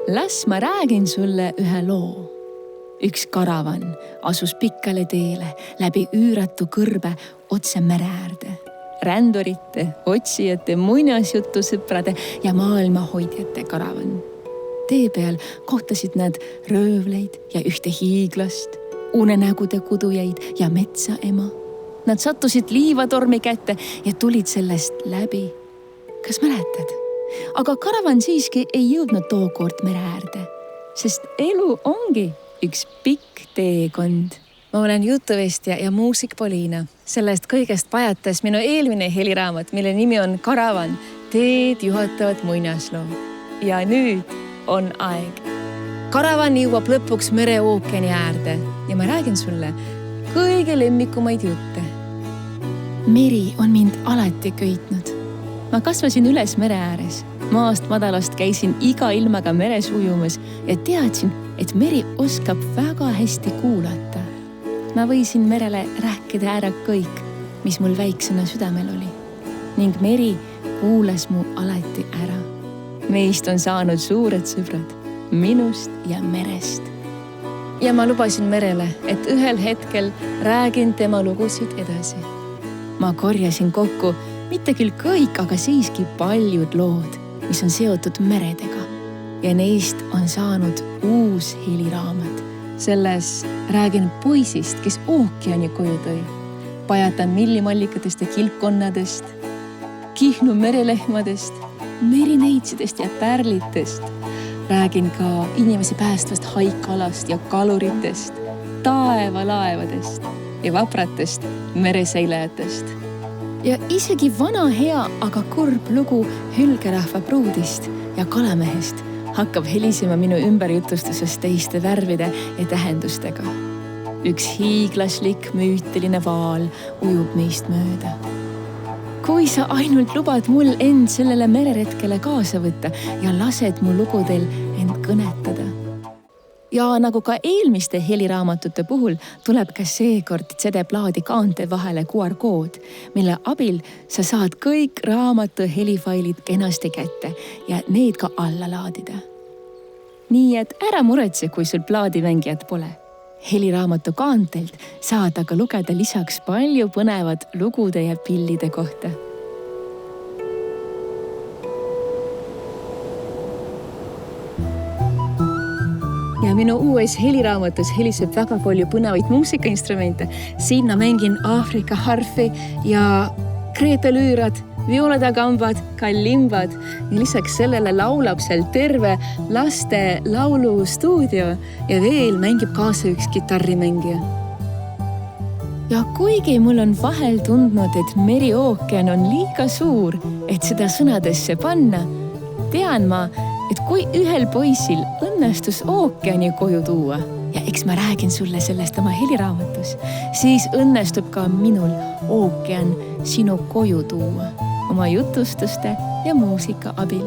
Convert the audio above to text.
las ma räägin sulle ühe loo. Üks karavan asus pikkale teele läbi üüratu kõrbe otse mere äärde. Rändurite, otsijate, muinasjutusõprade ja maailmahoidjate karavan. Tee peal kohtasid nad röövleid ja ühte hiiglast, unenägude kudujaid ja metsaema. Nad sattusid liivatormi kätte ja tulid sellest läbi. Kas mäletad? Aga karavan siiski ei jõudnud tookord mere äärde, sest elu ongi üks pikk teekond. Ma olen jutuvestja ja muusik Poliina. Sellest kõigest pajatas minu eelmine heliraamat, mille nimi on Karavan, teed juhatavad muinasloo. Ja nüüd on aeg. Karavan jõuab lõpuks mere ookeani äärde ja ma räägin sulle kõige lemmikumaid jutte. Meri on mind alati köitnud. Ma kasvasin üles mere ääres. Maast madalast käisin iga ilmaga meres ujumas ja teadsin, et meri oskab väga hästi kuulata. Ma võisin merele rääkida ära kõik, mis mul väiksena südamel oli. Ning meri kuulas mu alati ära. Meist on saanud suured sõbrad, minust ja merest. Ja ma lubasin merele, et ühel hetkel räägin tema lugusid edasi. Ma korjasin kokku mitte küll kõik, aga siiski paljud lood, mis on seotud meredega. Ja neist on saanud uus heliraamat. Selles räägin poisist, kes ookeani koju tõi. Pajatan millimallikatest ja kilpkonnadest, Kihnu merelehmadest, merineitsidest ja pärlitest. Räägin ka inimesi päästvast haikalast ja kaluritest, taevalaevadest ja vapratest mereseilajatest. Ja isegi vana hea, aga kurb lugu hülgerahva pruudist ja kalamehest hakkab helisema minu ümberjutustuses teiste värvide ja tähendustega. Üks hiiglaslik müütiline vaal ujub meist mööda. Kui sa ainult lubad mul end sellele mereretkele kaasa võtta ja lased mu lugudel end kõnetada. Ja nagu ka eelmiste heliraamatute puhul tuleb ka seekord CD-plaadi kaante vahele QR-kood, mille abil sa saad kõik raamatu helifailid kenasti kätte ja need ka alla laadida. Nii et ära muretse, kui sul plaadimängijad pole. Heliraamatu kaantelt saad aga lugeda lisaks palju põnevad lugude ja pillide kohta. Ja minu uues heliraamatus heliseb väga palju põnevaid muusikainstrumente. Siin ma mängin Aafrika harfi ja kreetalüürad, violatagambad, kallimbad. Ja lisaks sellele laulab seal terve laste laulustuudio ja veel mängib kaasa üks kitarrimängija. Ja kuigi mul on vahel tundnud, et meriookean on liiga suur, et seda sõnadesse panna, tean ma, et kui ühel poisil õnnestus ookeani koju tuua ja eks ma räägin sulle sellest oma heliraamatus, siis õnnestub ka minul ookean sinu koju tuua oma jutustuste ja muusika abil.